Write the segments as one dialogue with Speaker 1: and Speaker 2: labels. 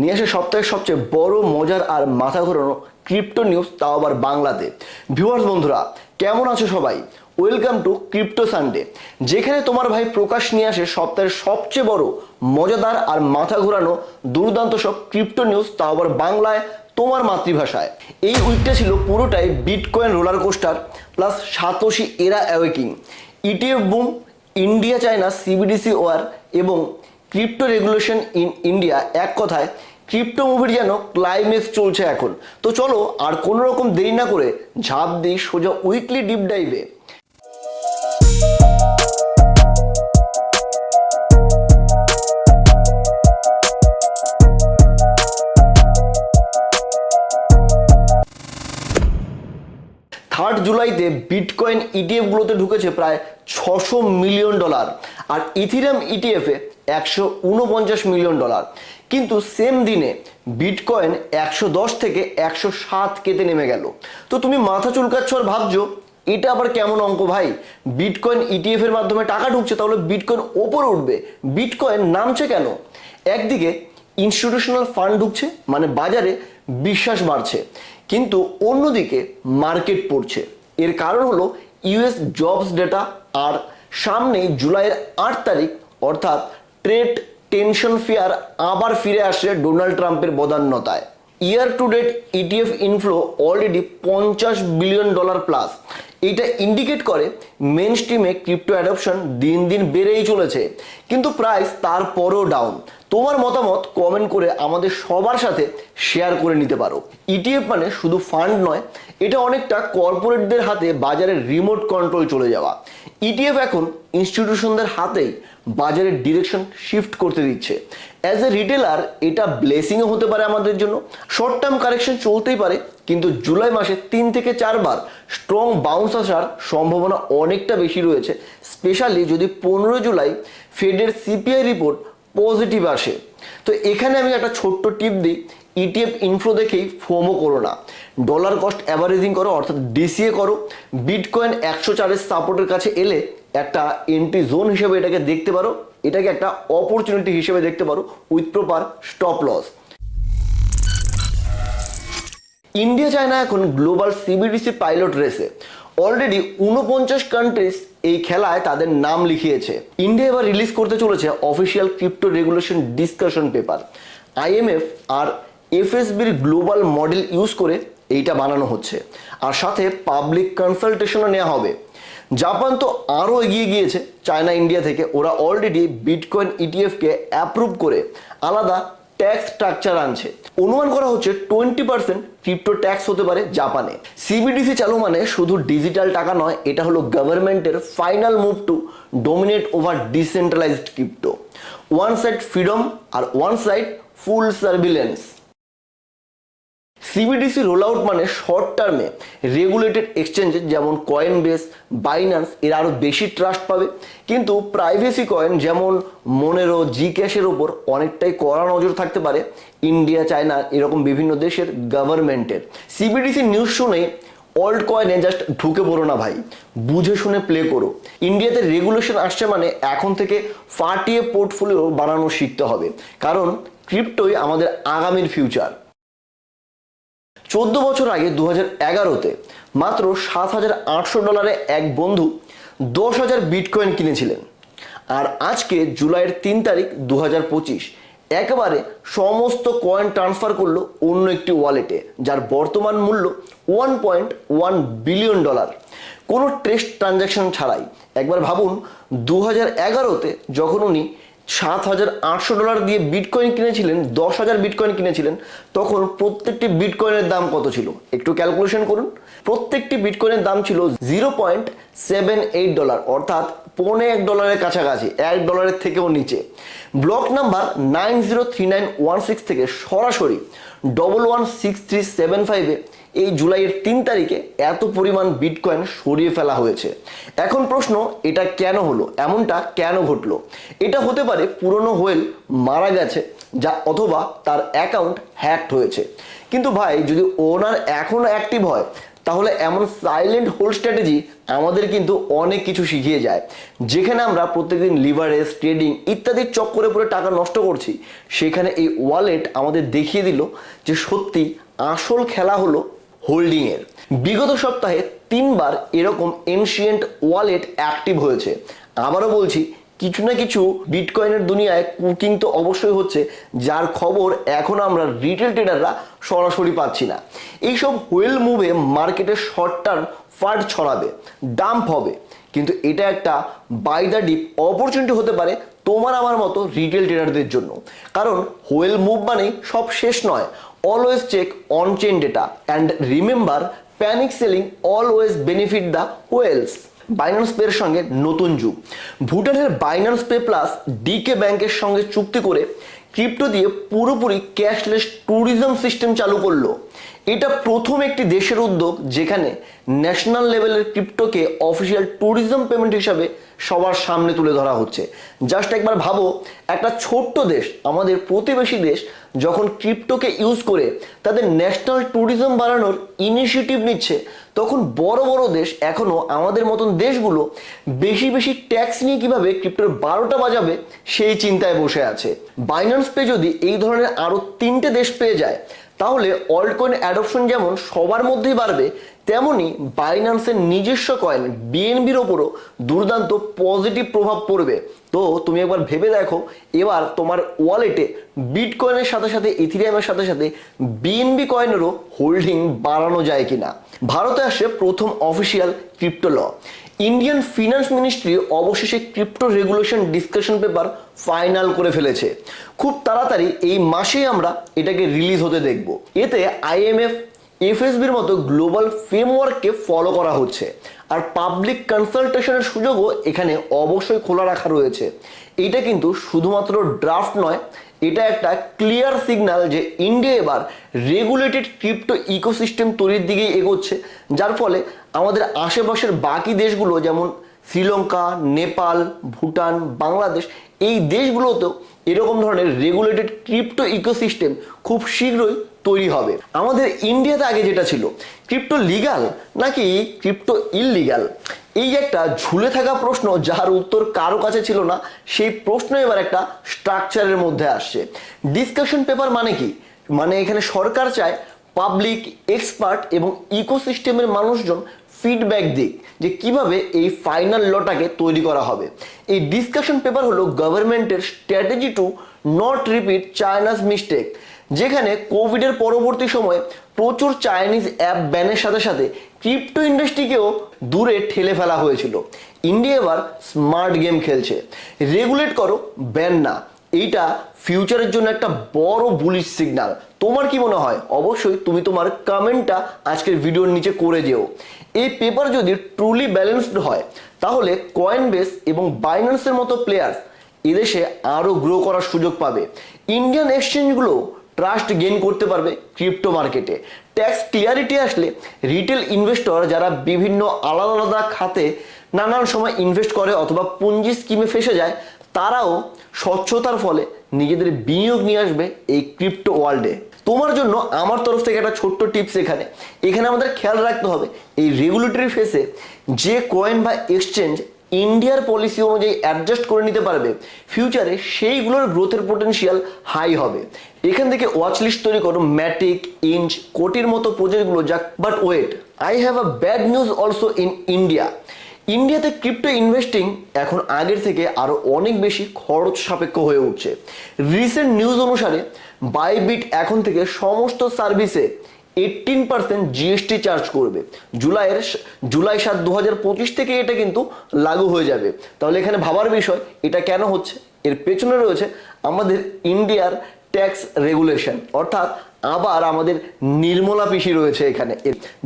Speaker 1: নিয়ে আসে সপ্তাহের সবচেয়ে বড় মজার আর মাথা ঘোরানো ক্রিপ্টো নিউজ, তাও আবার বাংলাতে। ভিউয়ার্স বন্ধুরা, কেমন আছো সবাই? ওয়েলকাম টু ক্রিপ্টো সানডে, যেখানে তোমার ভাই প্রকাশ নিয়ে আসে সপ্তাহের সবচেয়ে বড় মজাদার আর মাথা ঘোরানো দুর্দান্ত সব ক্রিপ্টো নিউজ, তাও আবার বাংলায়, তোমার মাতৃভাষায়। এই উইকটা ছিল পুরোটাই bitcoin roller coaster plus Satoshi era awakening, ETF boom, India China CBDC war এবং ক্রিপ্টো রেগুলেশন ইন ইন্ডিয়া। এক কথায় ক্রিপ্টো মুভির যেন ক্লাইম্যাক্স চলছে এখন। তো চলো আর কোনো রকম দেরি না করে ঝাঁপ দিই সোজা উইকলি ডিপ ডাইভে। থার্ড জুলাইতে বিটকয়েন ইটিএফগুলোতে ঢুকেছে প্রায় $600 মিলিয়ন, আর ইথিরিয়াম ইটিএফে $149 মিলিয়ন। কিন্তু সেম দিনে বিটকয়েন 110 থেকে 107 কেতে নেমে গেল। তো তুমি মাথা চুলকাচ্ছ আর ভাবছো এটা আবার কেমন অঙ্ক ভাই? বিটকয়েন ইটিএফ এর মাধ্যমে টাকা ঢুকছে, তাহলে বিটকয়েন ওপরে উঠবে, বিটকয়েন নামছে কেন? একদিকে ইনস্টিটিউশনাল ফান্ড ঢুকছে, মানে বাজারে বিশ্বাস বাড়ছে, কিন্তু অন্যদিকে মার্কেট পড়ছে। এর কারণ হলো ইউএস জবস ডেটা, আর সামনেই জুলাইয়ের 8 তারিখ, অর্থাৎ ট্রেড টেনশন ফিয়ার আবার ফিরে আসছে ডোনাল্ড ট্রাম্পের বদান্যতায়। Year to date ETF inflow already $50 billion plus. এটা ইন্ডিকেট করে মেন স্ট্রিমে ক্রিপ্টো অ্যাডপশন দিন দিন বেড়েই চলেছে, কিন্তু প্রাইস তারপরেও ডাউন। তোমার মতামত কমেন্ট করে আমাদের সবার সাথে শেয়ার করে নিতে পারো। ইটিএফ মানে শুধু ফান্ড নয়, এটা অনেকটা কর্পোরেটদের হাতে বাজারের রিমোট কন্ট্রোল চলে যাওয়া। ইটিএফ এখন ইনস্টিটিউশনদের হাতেই বাজারের ডিরেকশন শিফট করতে দিচ্ছে। অ্যাজ এ রিটেলার এটা ব্লেসিংও হতে পারে আমাদের জন্য। শর্ট টার্ম কারেকশন চলতেই পারে, কিন্তু জুলাই মাসে 3 থেকে 4 বার স্ট্রং বাউন্স আসার সম্ভাবনা অনেকটা বেশি রয়েছে, স্পেশালি যদি 15 জুলাই ফেডের সিপিআই রিপোর্ট পজিটিভ আসে। তো এখানে আমি একটা ছোট্ট টিপ দিই, ইটিএফ ইনফ্লো দেখেই ফোমো করো না, ডলার কস্ট অ্যাভারেজিং করো, অর্থাৎ ডিসিএ করো। বিটকয়েন 104-এর সাপোর্টের কাছে এলে একটা এন্ট্রি জোন হিসেবে এটাকে দেখতে পারো, এটাকে একটা অপরচুনিটি হিসেবে দেখতে পারো with proper stop loss. India China এখন গ্লোবাল সিবিডিসি পাইলট রেসে। অলরেডি 49 কান্ট্রিজ এই খেলায় তাদের নাম লিখিয়েছে। ইন্ডিয়া এবার রিলিজ করতে চলেছে official crypto regulation discussion paper. IMF আর এফএসবির গ্লোবাল মডেল ইউজ করে এইটা বানানো হচ্ছে, আর সাথে পাবলিক কনসালটেশনও নেওয়া হবে। জাপান তো আরও এগিয়ে গিয়েছে চায়না ইন্ডিয়া থেকে। ওরা অলরেডি বিটকয়েন ইটিএফকে অ্যাপ্রুভ করে আলাদা ট্যাক্স স্ট্রাকচার আনছে। অনুমান করা হচ্ছে 20% ক্রিপ্টো ট্যাক্স হতে পারে জাপানে। সিবিডিসি চালু মানে শুধু ডিজিটাল টাকা নয়, এটা হলো গভর্নমেন্টের final move to dominate over decentralized crypto. One side freedom আর one side full surveillance. CBDC roll out মানে শর্ট টার্মে রেগুলেটেড এক্সচেঞ্জে যেমন কয়েনবেস, বাইন্যান্স এরা আরও বেশি ট্রাস্ট পাবে, কিন্তু প্রাইভেসি কয়েন যেমন মনেরো, জি ক্যাশের ওপর অনেকটাই কড়া নজর থাকতে পারে ইন্ডিয়া, চায়না এরকম বিভিন্ন দেশের গভর্নমেন্টের। সিবিডিসি নিউজ শুনেই অল্ড কয়েনে জাস্ট ঢুকে পড়ো না ভাই, বুঝে শুনে প্লে করো। ইন্ডিয়াতে রেগুলেশন আসছে মানে এখন থেকে ফাটিয়ে পোর্টফোলিও বানানো শিখতে হবে, কারণ ক্রিপ্টোই আমাদের আগামীর ফিউচার। 14 বছর আগে 2011-তে মাত্র $7,800 এক বন্ধু 10,000 বিটকয়েন কিনেছিলেন, আর আজকে জুলাইয়ের 3 তারিখ 2025 একেবারে সমস্ত কয়েন ট্রান্সফার করলো অন্য একটি ওয়ালেটে, যার বর্তমান মূল্য $1.1 বিলিয়ন। কোনো টেস্ট ট্রানজ্যাকশন ছাড়াই। একবার ভাবুন, 2011-তে যখন উনি $7,800 দিয়ে বিটকয়েন কিনেছিলেন, 10,000 বিটকয়েন কিনেছিলেন, তখন প্রত্যেকটি বিটকয়েনের দাম কত ছিল একটু ক্যালকুলেশন করুন। প্রত্যেকটি বিটকয়েনের দাম ছিল $0.78, অর্থাৎ $1.25 কাছাকাছি, $1 থেকেও নিচে। ব্লক নাম্বার 903916 থেকে সরাসরি 116375-এ এই জুলাইয়ের 3 তারিখে এত পরিমাণ বিটকয়েন সরিয়ে ফেলা হয়েছে। এখন প্রশ্ন, এটা কেন হলো, এমনটা কেন ঘটলো? এটা হতে পারে পুরনো হোয়েল মারা গেছে, যা অথবা তার অ্যাকাউন্ট হ্যাকড হয়েছে। কিন্তু ভাই, যদি ওনার এখনো অ্যাক্টিভ হয় তাহলে এমন সাইলেন্ট হোল্ড স্ট্র্যাটেজি আমাদের কিন্তু অনেক কিছু শিখিয়ে যায়। যেখানে আমরা প্রত্যেকদিন লিভারেজ ট্রেডিং ইত্যাদির চক্করে পড়ে টাকা নষ্ট করছি, সেখানে এই ওয়ালেট আমাদের দেখিয়ে দিল যে সত্যি আসল খেলা হলো হোল্ডিংয়ের। বিগত সপ্তাহে 3বার এরকম এনশিয়েন্ট ওয়ালেট অ্যাক্টিভ হয়েছে। আবারও বলছি, কিছু না কিছু বিটকয়েনের দুনিয়ায় কুকিং তো অবশ্যই হচ্ছে, যার খবর এখন আমরা রিটেল ট্রেডাররা সরাসরি পাচ্ছি না। এইসব হোয়েল মুভে মার্কেটে শর্ট টার্ম ফান্ড ছড়াবে, ডাম্প হবে, কিন্তু এটা একটা বাই দ্য ডিপ অপরচুনিটি হতে পারে তোমার আমার মতো রিটেল ট্রেডারদের জন্য। কারণ হোয়েল মুভ মানেই সব শেষ নয়। Always check on chain data and remember panic selling always benefit the whales. Binance পের সঙ্গে নতুন যুগ। ভুটানের বাইন্যান্স পে প্লাস ডিকে ব্যাংকের সঙ্গে চুক্তি করে ক্রিপ্টো দিয়ে পুরোপুরি ক্যাশলেস ট্যুরিজম সিস্টেম চালু করলো। এটা প্রথম একটি দেশের উদ্যোগ যেখানে ন্যাশনাল লেভেলের ক্রিপ্টোকে অফিসিয়াল ট্যুরিজম পেমেন্ট হিসাবে সবার সামনে তুলে ধরা হচ্ছে। জাস্ট একবার ভাবো, একটা ছোট্ট দেশ, আমাদের প্রতিবেশী দেশ, যখন ক্রিপ্টোকে ইউজ করে তাদের ন্যাশনাল ট্যুরিজম বাড়ানোর ইনিশিয়েটিভ নিচ্ছে, তখন বড় বড় দেশ, এখনো আমাদের মতন দেশগুলো বেশি বেশি ট্যাক্স নিয়ে কিভাবে ক্রিপ্টোর 12টা বাজাবে সেই চিন্তায় বসে আছে। বাইন্যান্স পে যদি এই ধরনের আরো 3টে দেশ পেয়ে যায়, তাহলে অল্টকয়েন অ্যাডপশন যেমন সবার মধ্যেই বাড়বে, তেমনি বাইন্যান্সের নিজস্ব কয়েন বিএনবির ওপরও দুর্দান্ত পজিটিভ প্রভাব পড়বে। তো তুমি একবার ভেবে দেখো, এবার তোমার ওয়ালেটে বিটকয়েনের সাথে সাথে ইথিরিয়ামের সাথে সাথে বিএনবি কয়েনেরও হোল্ডিং বাড়ানো যায় কিনা। ভারতে আসে প্রথম অফিসিয়াল ক্রিপ্টো ল। ইন্ডিয়ান ফিনান্স মিনিস্ট্রি অবশেষে crypto regulation discussion paper final করে ফেলেছে। খুব তাড়াতাড়ি এই মাসেই আমরা এটাকে রিলিজ হতে দেখব। এতে আইএমএফ, এফএসবির মতো গ্লোবাল ফ্রেমওয়ার্ককে ফলো করা হচ্ছে, আর পাবলিক কনসালটেশনের সুযোগও এখানে অবশ্যই খোলা রাখা রয়েছে। এটা কিন্তু শুধুমাত্র ড্রাফট নয়, এটা একটা ক্লিয়ার সিগন্যাল যে ইন্ডিয়া এবার রেগুলেটেড ক্রিপ্টো ইকোসিস্টেম তৈরির দিকেই এগোচ্ছে, যার ফলে আমাদের আশেপাশের বাকি দেশগুলো যেমন শ্রীলঙ্কা, নেপাল, ভুটান, বাংলাদেশ, এই দেশগুলোতেও এরকম ধরনের রেগুলেটেড ক্রিপ্টো ইকোসিস্টেম খুব শীঘ্রই তৈরি হবে। আমাদের ইন্ডিয়াতে আগে যেটা ছিল, ক্রিপ্টো লিগাল নাকি ক্রিপ্টো ইললিগাল, এই একটা ঝুলে থাকা প্রশ্ন, যার উত্তর কারো কাছে ছিল না, সেই প্রশ্ন এবার একটা স্ট্রাকচারের মধ্যে আসছে। ডিসকাশন পেপার মানে কি? মানে এখানে সরকার চায় পাবলিক, এক্সপার্ট এবং ইকোসিস্টেমের মানুষজন ফিডব্যাক দিক যে কিভাবে এই ফাইনাল লটাকে তৈরি করা হবে। এই ডিসকাশন পেপার হলো গভর্নমেন্টের strategy to not repeat চায়নাস mistake, যেখানে কোভিডের পরবর্তী সময়ে প্রচুর চাইনিজ অ্যাপ ব্যানের সাথে সাথে ক্রিপ্টো ইন্ডাস্ট্রিকেও দূরে ঠেলে ফেলা হয়েছিল। ইন্ডিয়া এবার স্মার্ট গেম খেলছে, রেগুলেট করো, ব্যান না। এইটা ফিউচারের জন্য একটা বড় বুলিশ সিগন্যাল। তোমার কি মনে হয়? অবশ্যই তুমি তোমার কমেন্টটা আজকের ভিডিওর নিচে করে যেও। এই পেপার যদি ট্রুলি ব্যালেন্সড হয়, তাহলে কয়েনবেস এবং বাইন্যান্সের মতো প্লেয়ার্স এদেশে আরও গ্রো করার সুযোগ পাবে। ইন্ডিয়ান এক্সচেঞ্জগুলো ট্রাস্ট গেইন করতে পারবে ক্রিপ্টো মার্কেটে। ট্যাক্স ক্লিয়ারিটি আসলে রিটেল ইনভেস্টর যারা বিভিন্ন আলাদা আলাদা খাতে নানান সময় ইনভেস্ট করে অথবা পুঁজি স্কিমে ফেসে যায়, তারাও স্বচ্ছতার ফলে নিজেদের বিনিয়োগ নিয়ে আসবে এই ক্রিপ্টো ওয়ার্ল্ডে। তোমার জন্য আমার তরফ থেকে একটা ছোট্ট টিপস এখানে আমাদের খেয়াল রাখতে হবে, এই রেগুলেটরি ফেসে যে কয়েন বা এক্সচেঞ্জ ইন্ডিয়ার পলিসি অনুযায়ী অ্যাডজাস্ট করে নিতে পারবে, ফিউচারে সেইগুলোর গ্রোথের পোটেনশিয়াল হাই হবে। এখান থেকে ওয়াচ লিস্ট তৈরি করো ম্যাটিক, ইঞ্চ, কোটির মতো প্রজেক্টগুলো। যাক, but wait, I have a bad news also in India. ইন্ডিয়াতে ক্রিপ্টো ইনভেস্টিং এখন আগের থেকে আরও অনেক বেশি খরচ সাপেক্ষ হয়ে উঠছে। রিসেন্ট নিউজ অনুসারে বাইবিট এখন থেকে সমস্ত সার্ভিসে 18% জিএসটি চার্জ করবে। জুলাই 7, 2025 থেকে এটা কিন্তু লাগু হয়ে যাবে। তাহলে এখানে ভাবার বিষয়, এটা কেন হচ্ছে? এর পেছনে রয়েছে আমাদের ইন্ডিয়ার ট্যাক্স রেগুলেশন, অর্থাৎ আবার আমাদের নির্মলা পিসি রয়েছে এখানে।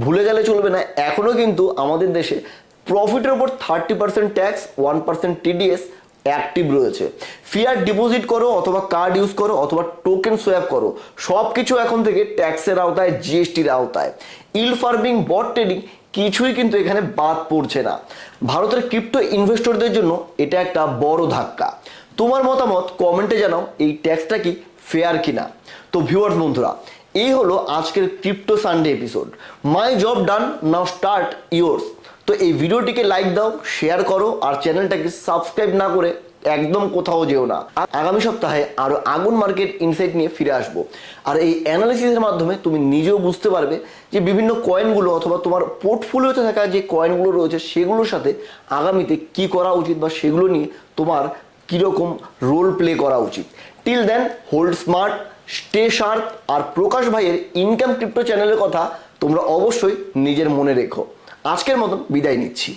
Speaker 1: ভুলে গেলে চলবে না, এখনো কিন্তু আমাদের দেশে প্রফিটের উপর 30% ট্যাক্স, 1% টিডিএস অ্যাক্টিভ রয়েছে। ফিয়াট ডিপোজিট করো অথবা কার্ড ইউজ করো অথবা টোকেন সোয়াপ করো, সব কিছু এখন থেকে ট্যাক্সের আওতায়, জিএসটির আওতায়। ইল ফার্মিং, বট ট্রেডিং কিছুই কিন্তু এখানে বাদ পড়ছে না। ভারতের ক্রিপ্টো ইনভেস্টরদের জন্য এটা একটা বড় ধাক্কা। তোমার মতামত কমেন্টে জানাও, এই ট্যাক্সটা কি ফেয়ার কিনা। তো ভিউয়ার্স বন্ধুরা, এই হলো আজকের crypto Sunday episode. My job done, now start yours. তো এই ভিডিওটিকে লাইক দাও, শেয়ার করো, আর চ্যানেলটাকে সাবস্ক্রাইব না করে একদম কোথাও যেও না। আগামী সপ্তাহে আরো আগুন মার্কেট ইনসাইট নিয়ে ফিরে আসবো। আর এই অ্যানালিসিসের মাধ্যমে তুমি নিজেও বুঝতে পারবে যে বিভিন্ন কয়েনগুলো অথবা তোমার পোর্টফোলিওতে থাকা যে কয়েনগুলো রয়েছে সেগুলোর সাথে আগামীতে কি করা উচিত বা সেগুলো নিয়ে তোমার কীরকম রোল প্লে করা উচিত। Till then, hold smart, stay sharp. আর প্রকাশ ভাইয়ের ইনকাম ক্রিপ্টো চ্যানেলের কথা তোমরা অবশ্যই নিজের মনে রেখো। আজকের মতন বিদায় নিচ্ছি।